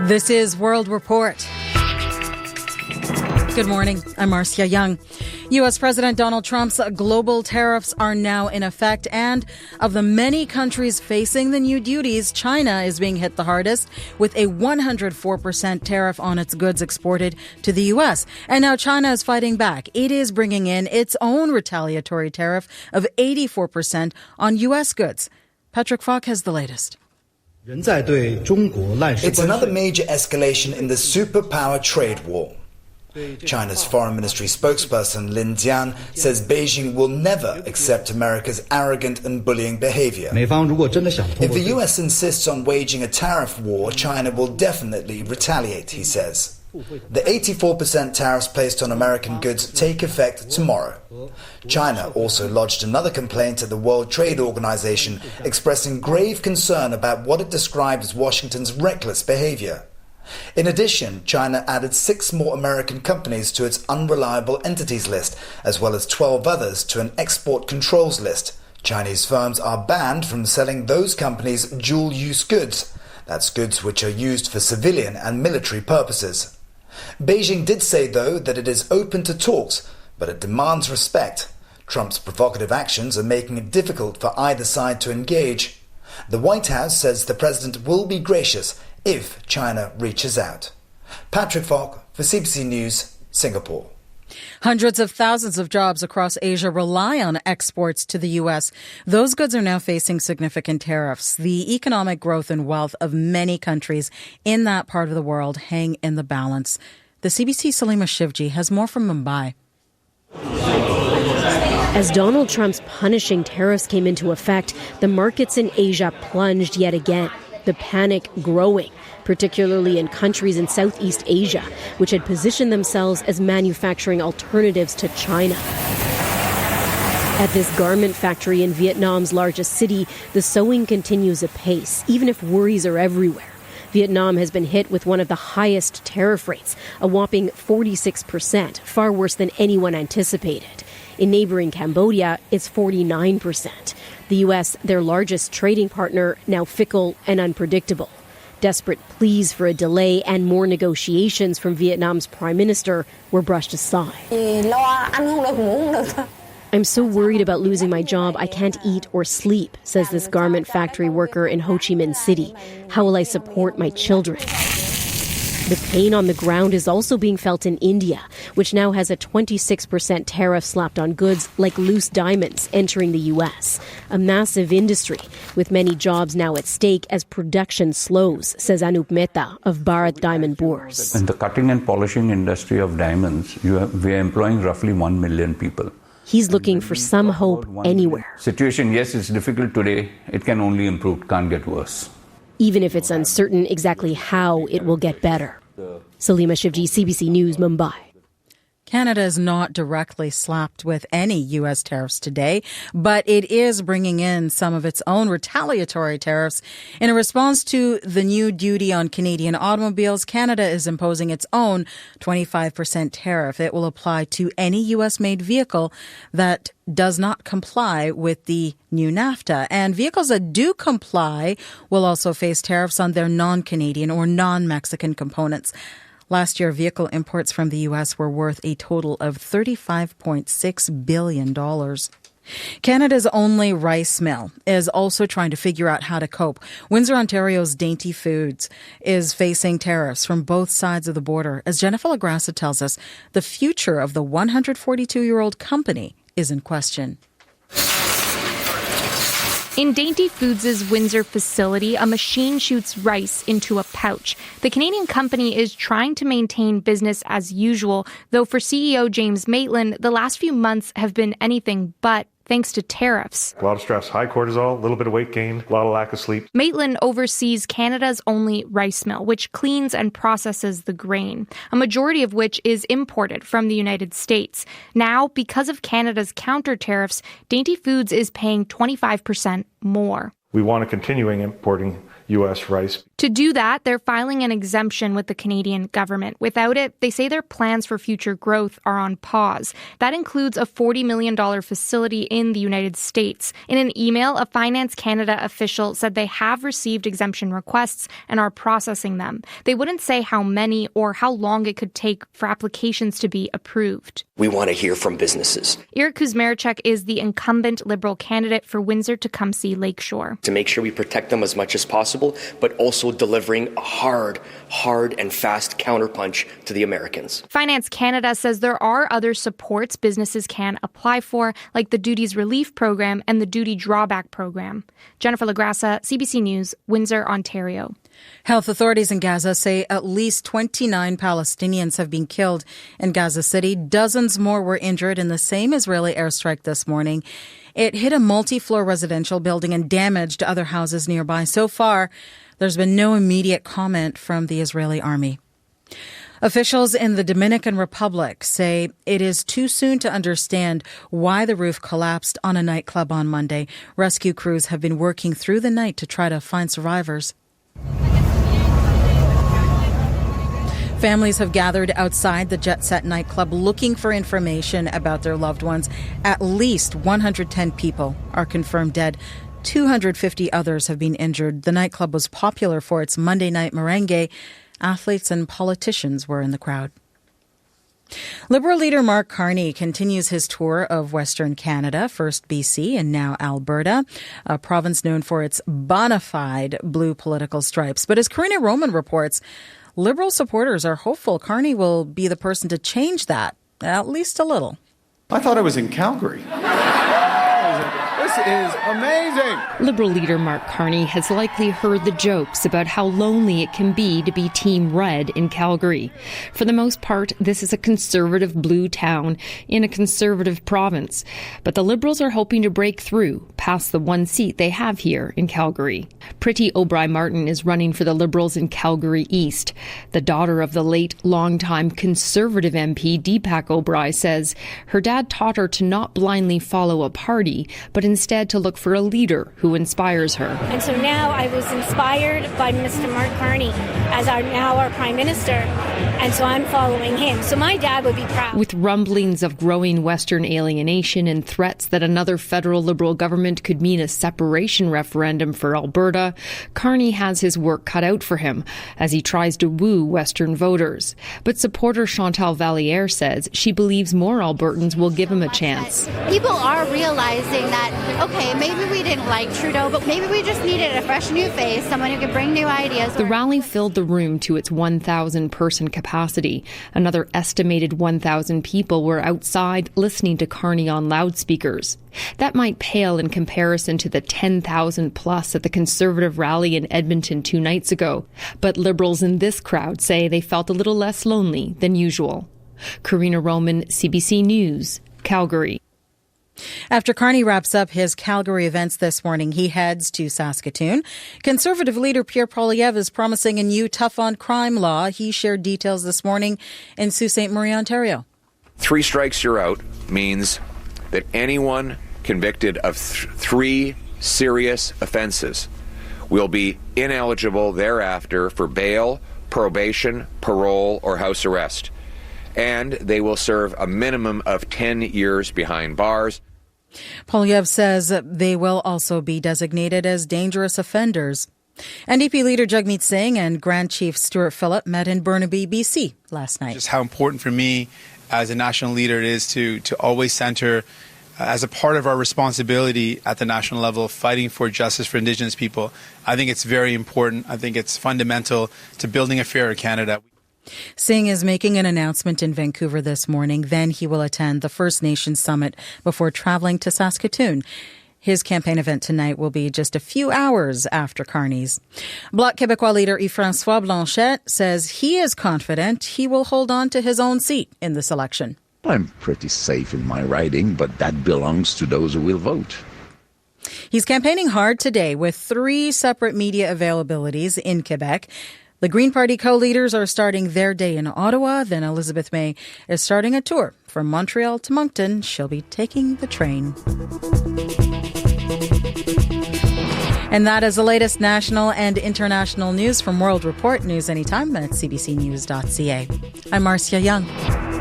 This is World Report. Good morning. I'm Marcia Young. U.S. President Donald Trump's global tariffs are now in effect, and of the many countries facing the new duties, China is being hit the hardest with a 104% tariff on its goods exported to the U.S. And now China is fighting back. It is bringing in its own retaliatory tariff of 84% on U.S. goods. Patrick Falk has the latest. It's another major escalation in the superpower trade war. China's foreign ministry spokesperson Lin Jian says Beijing will never accept America's arrogant and bullying behavior. If the US insists on waging a tariff war, China will definitely retaliate, he says. The 84% tariffs placed on American goods take effect tomorrow. China also lodged another complaint at the World Trade Organization, expressing grave concern about what it described as Washington's reckless behavior. In addition, China added 6 more American companies to its unreliable entities list, as well as 12 others to an export controls list. Chinese firms are banned from selling those companies dual-use goods. That's goods which are used for civilian and military purposes. Beijing did say, though, that it is open to talks, but it demands respect. Trump's provocative actions are making it difficult for either side to engage. The White House says the president will be gracious if China reaches out. Patrick Falk for CBC News, Singapore. Hundreds of thousands of jobs across Asia rely on exports to the U.S. Those goods are now facing significant tariffs. The economic growth and wealth of many countries in that part of the world hang in the balance. The CBC's Salima Shivji has more from Mumbai. As Donald Trump's punishing tariffs came into effect, the markets in Asia plunged yet again, the panic growing, particularly in countries in Southeast Asia, which had positioned themselves as manufacturing alternatives to China. At this garment factory in Vietnam's largest city, the sewing continues apace, even if worries are everywhere. Vietnam has been hit with one of the highest tariff rates, a whopping 46%, far worse than anyone anticipated. In neighboring Cambodia, it's 49%. The U.S., their largest trading partner, now fickle and unpredictable. Desperate pleas for a delay and more negotiations from Vietnam's prime minister were brushed aside. I'm so worried about losing my job, I can't eat or sleep, says this garment factory worker in Ho Chi Minh City. How will I support my children? The pain on the ground is also being felt in India, which now has a 26% tariff slapped on goods like loose diamonds entering the U.S. A massive industry, with many jobs now at stake as production slows, says Anup Mehta of Bharat Diamond Bourse. In the cutting and polishing industry of diamonds, we are employing roughly 1 million people. He's looking for some hope anywhere. Situation, yes, it's difficult today. It can only improve, can't get worse. Even if it's uncertain exactly how it will get better. Salima Shivji, CBC News, Mumbai. Canada is not directly slapped with any U.S. tariffs today, but it is bringing in some of its own retaliatory tariffs. In a response to the new duty on Canadian automobiles, Canada is imposing its own 25% tariff. It will apply to any U.S.-made vehicle that does not comply with the new NAFTA. And vehicles that do comply will also face tariffs on their non-Canadian or non-Mexican components. Last year, vehicle imports from the U.S. were worth a total of $35.6 billion. Canada's only rice mill is also trying to figure out how to cope. Windsor, Ontario's Dainty Foods is facing tariffs from both sides of the border. As Jennifer Lagrassa tells us, the future of the 142-year-old company is in question. In Dainty Foods' Windsor facility, a machine shoots rice into a pouch. The Canadian company is trying to maintain business as usual, though for CEO James Maitland, the last few months have been anything but, thanks to tariffs. A lot of stress, high cortisol, a little bit of weight gain, a lot of lack of sleep. Maitland oversees Canada's only rice mill, which cleans and processes the grain, a majority of which is imported from the United States. Now, because of Canada's counter tariffs, Dainty Foods is paying 25% more. We want to continue importing U.S. rice. To do that, they're filing an exemption with the Canadian government. Without it, they say their plans for future growth are on pause. That includes a $40 million facility in the United States. In an email, a Finance Canada official said they have received exemption requests and are processing them. They wouldn't say how many or how long it could take for applications to be approved. We want to hear from businesses. Eric Kuzmarchuk is the incumbent Liberal candidate for Windsor-Tecumseh Lakeshore. To make sure we protect them as much as possible, but also delivering a hard and fast counterpunch to the Americans. Finance Canada says there are other supports businesses can apply for, like the Duties Relief Program and the Duty Drawback Program. Jennifer Lagrassa, CBC News, Windsor, Ontario. Health authorities in Gaza say at least 29 Palestinians have been killed in Gaza City. Dozens more were injured in the same Israeli airstrike this morning. It hit a multi-floor residential building and damaged other houses nearby. So far, there's been no immediate comment from the Israeli army. Officials in the Dominican Republic say it is too soon to understand why the roof collapsed on a nightclub on Monday. Rescue crews have been working through the night to try to find survivors. Families have gathered outside the Jet Set nightclub looking for information about their loved ones. At least 110 people are confirmed dead. 250 others have been injured. The nightclub was popular for its Monday night merengue. Athletes and politicians were in the crowd. Liberal leader Mark Carney continues his tour of Western Canada, first BC and now Alberta, a province known for its bona fide blue political stripes. But as Karina Roman reports, Liberal supporters are hopeful Carney will be the person to change that, at least a little. I thought I was in Calgary. This is amazing. Liberal leader Mark Carney has likely heard the jokes about how lonely it can be to be Team Red in Calgary. For the most part, this is a conservative blue town in a conservative province. But the Liberals are hoping to break through past the one seat they have here in Calgary. Priti O'Brien-Martin is running for the Liberals in Calgary East. The daughter of the late longtime Conservative MP Deepak O'Brien says her dad taught her to not blindly follow a party, but instead to look for a leader who inspires her. And so now I was inspired by Mr. Mark Carney as our Prime Minister, and so I'm following him. So my dad would be proud. With rumblings of growing Western alienation and threats that another federal Liberal government could mean a separation referendum for Alberta, Carney has his work cut out for him as he tries to woo Western voters. But supporter Chantal Valliere says she believes more Albertans will give him a chance. People are realizing that, okay, maybe we didn't like Trudeau, but maybe we just needed a fresh new face, someone who could bring new ideas. The rally filled the room to its 1,000-person capacity. Another estimated 1,000 people were outside listening to Carney on loudspeakers. That might pale in comparison to the 10,000 plus at the Conservative rally in Edmonton 2 nights ago. But Liberals in this crowd say they felt a little less lonely than usual. Karina Roman, CBC News, Calgary. After Carney wraps up his Calgary events this morning, he heads to Saskatoon. Conservative leader Pierre Poilievre is promising a new tough-on-crime law. He shared details this morning in Sault Ste. Marie, Ontario. 3 strikes, you're out means that anyone convicted of 3 serious offenses will be ineligible thereafter for bail, probation, parole, or house arrest. And they will serve a minimum of 10 years behind bars. Poilievre says they will also be designated as dangerous offenders. NDP leader Jagmeet Singh and Grand Chief Stuart Phillip met in Burnaby, BC last night. Just how important for me as a national leader it is to always center as a part of our responsibility at the national level, fighting for justice for Indigenous people. I think it's very important. I think it's fundamental to building a fairer Canada. Singh is making an announcement in Vancouver this morning. Then he will attend the First Nations Summit before traveling to Saskatoon. His campaign event tonight will be just a few hours after Carney's. Bloc Québécois leader Yves-François Blanchet says he is confident he will hold on to his own seat in this election. I'm pretty safe in my riding, but that belongs to those who will vote. He's campaigning hard today with 3 separate media availabilities in Quebec. The Green Party co-leaders are starting their day in Ottawa. Then Elizabeth May is starting a tour from Montreal to Moncton. She'll be taking the train. And that is the latest national and international news from World Report. News anytime at cbcnews.ca. I'm Marcia Young.